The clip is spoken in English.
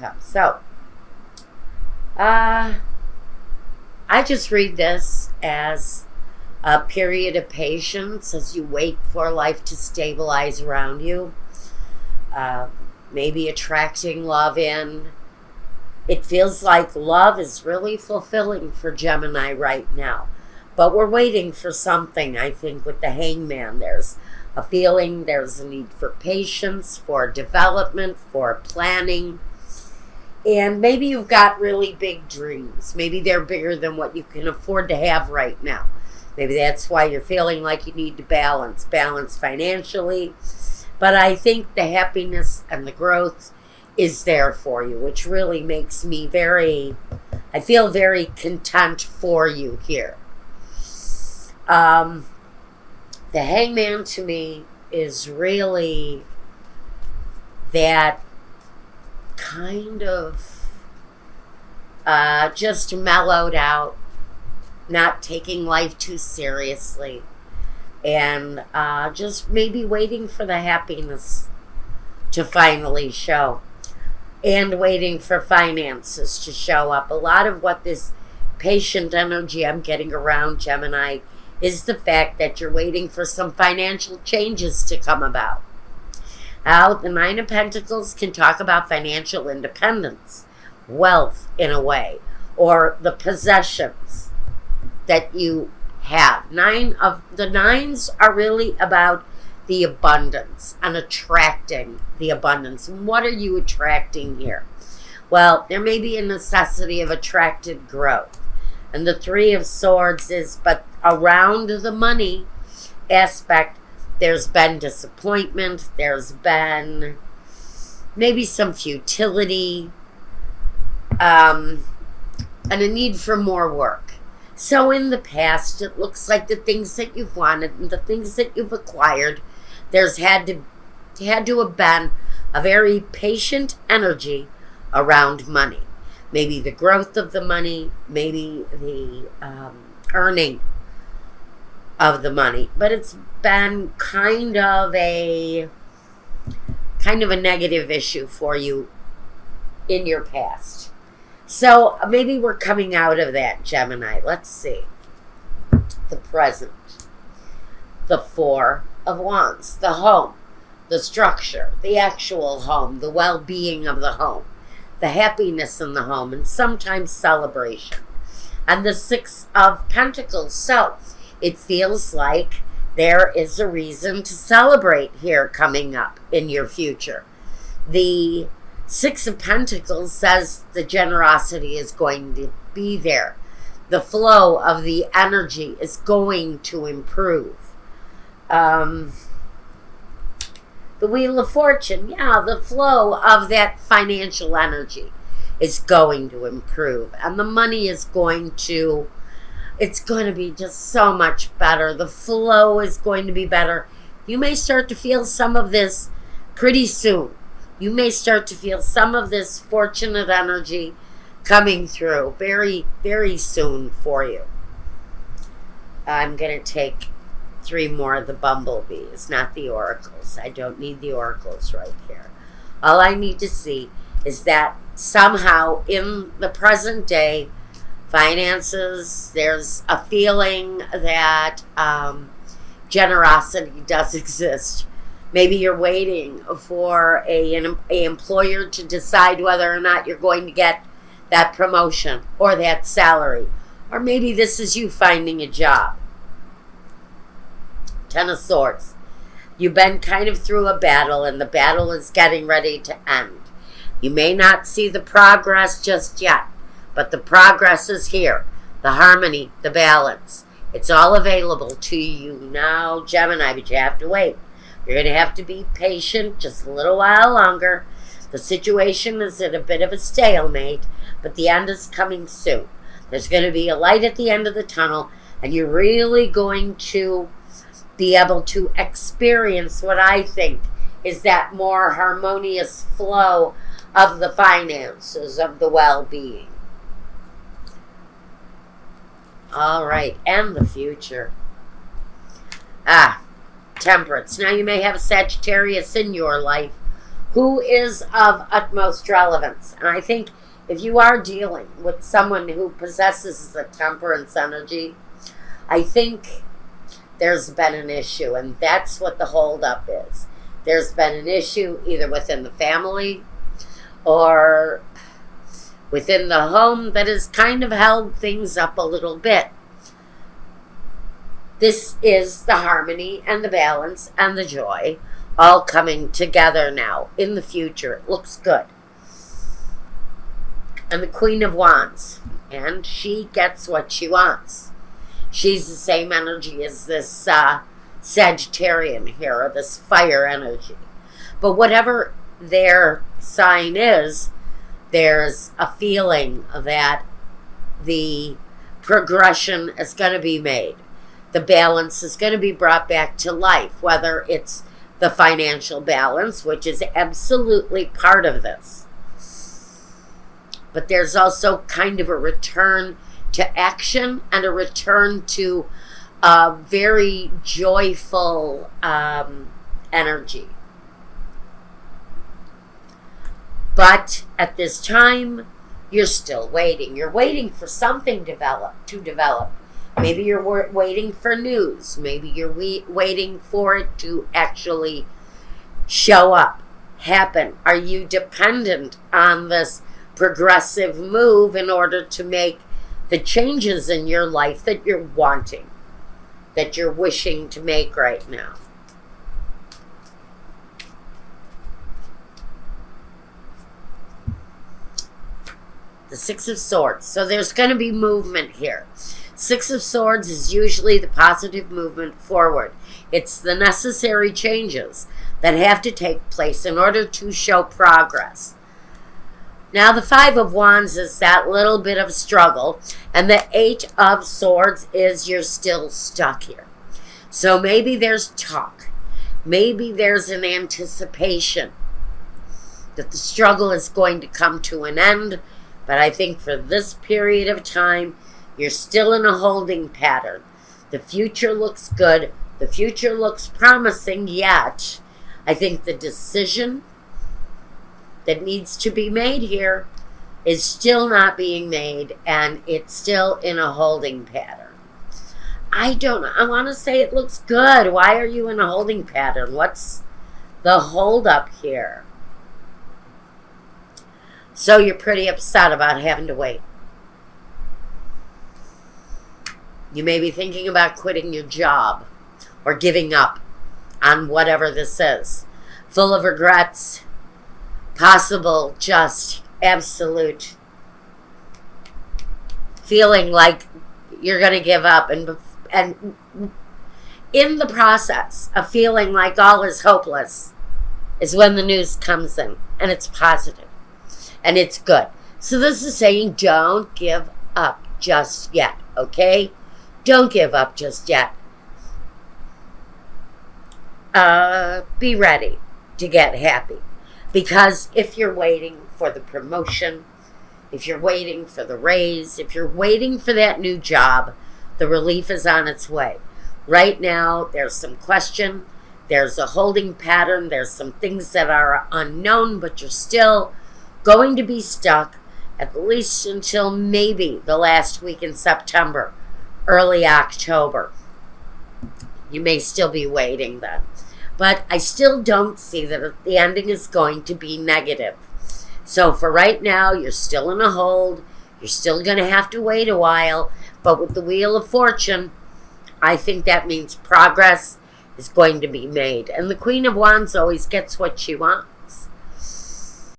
outcome. So, I just read this as a period of patience as you wait for life to stabilize around you. Maybe attracting love in. It feels like love is really fulfilling for Gemini right now. But we're waiting for something, I think, with the Hangman. There's a feeling, there's a need for patience, for development, for planning. And maybe you've got really big dreams. Maybe they're bigger than what you can afford to have right now. Maybe that's why you're feeling like you need to balance financially. But I think the happiness and the growth is there for you, which really makes me I feel very content for you here. The Hangman to me is really that kind of just mellowed out, not taking life too seriously, and just maybe waiting for the happiness to finally show, and waiting for finances to show up. A lot of what this patient energy I'm getting around Gemini is the fact that you're waiting for some financial changes to come about. Now, the Nine of Pentacles can talk about financial independence, wealth in a way, or the possessions that you have. The nines are really about the abundance and attracting the abundance. And what are you attracting here? Well, there may be a necessity of attracted growth. And the Three of Swords is, but around the money aspect, there's been disappointment, there's been maybe some futility, and a need for more work. So in the past, it looks like the things that you've wanted and the things that you've acquired, there's had to have been a very patient energy around money. Maybe the growth of the money, maybe the earning of the money. But it's been kind of a negative issue for you in your past. So maybe we're coming out of that, Gemini. Let's see. The present. The Four of Wands. The home. The structure. The actual home. The well-being of the home. The happiness in the home. And sometimes celebration. And the Six of Pentacles. So it feels like there is a reason to celebrate here coming up in your future. The Six of Pentacles says the generosity is going to be there. The flow of the energy is going to improve. The Wheel of Fortune, the flow of that financial energy is going to improve. And the money is it's going to be just so much better. The flow is going to be better. You may start to feel some of this pretty soon. You may start to feel some of this fortunate energy coming through very, very soon for you. I'm going to take 3 more of the bumblebees, not the oracles. I don't need the oracles right here. All I need to see is that somehow in the present day, finances, there's a feeling that generosity does exist. Maybe you're waiting for an employer to decide whether or not you're going to get that promotion or that salary. Or maybe this is you finding a job. Ten of Swords. You've been kind of through a battle, and the battle is getting ready to end. You may not see the progress just yet, but the progress is here. The harmony, the balance. It's all available to you now, Gemini, but you have to wait. You're going to have to be patient just a little while longer. The situation is at a bit of a stalemate, but the end is coming soon. There's going to be a light at the end of the tunnel, and you're really going to be able to experience what I think is that more harmonious flow of the finances, of the well-being. All right, and the future. Temperance. Now you may have Sagittarius in your life who is of utmost relevance. And I think if you are dealing with someone who possesses the temperance energy, I think there's been an issue, and that's what the holdup is. There's been an issue either within the family or within the home that has kind of held things up a little bit. This is the harmony and the balance and the joy all coming together now in the future. It looks good. And the Queen of Wands, and she gets what she wants. She's the same energy as this Sagittarian here, or this fire energy. But whatever their sign is, there's a feeling that the progression is going to be made. The balance is going to be brought back to life, whether it's the financial balance, which is absolutely part of this. But there's also kind of a return to action and a return to a very joyful energy. But at this time, you're still waiting. You're waiting for something to develop. Maybe you're waiting for news. Maybe you're waiting for it to actually show up, happen. Are you dependent on this progressive move in order to make the changes in your life that you're wanting, that you're wishing to make right now? The Six of Swords. So there's going to be movement here. Six of Swords is usually the positive movement forward. It's the necessary changes that have to take place in order to show progress. Now the Five of Wands is that little bit of struggle, and the Eight of Swords is you're still stuck here. So maybe there's talk. Maybe there's an anticipation that the struggle is going to come to an end, but I think for this period of time, you're still in a holding pattern. The future looks good. The future looks promising, yet I think the decision that needs to be made here is still not being made, and it's still in a holding pattern. I want to say it looks good. Why are you in a holding pattern? What's the holdup here? So you're pretty upset about having to wait. You may be thinking about quitting your job or giving up on whatever this is. Full of regrets, possible just absolute feeling like you're going to give up, and in the process of feeling like all is hopeless is when the news comes in, and it's positive and it's good. So this is saying don't give up just yet, okay? Don't give up just yet. Be ready to get happy. Because if you're waiting for the promotion, if you're waiting for the raise, if you're waiting for that new job, the relief is on its way. Right now, there's some question. There's a holding pattern. There's some things that are unknown, but you're still going to be stuck at least until maybe the last week in September, early October. You may still be waiting then. But I still don't see that the ending is going to be negative. So for right now, you're still in a hold. You're still going to have to wait a while. But with the Wheel of Fortune, I think that means progress is going to be made. And the Queen of Wands always gets what she wants.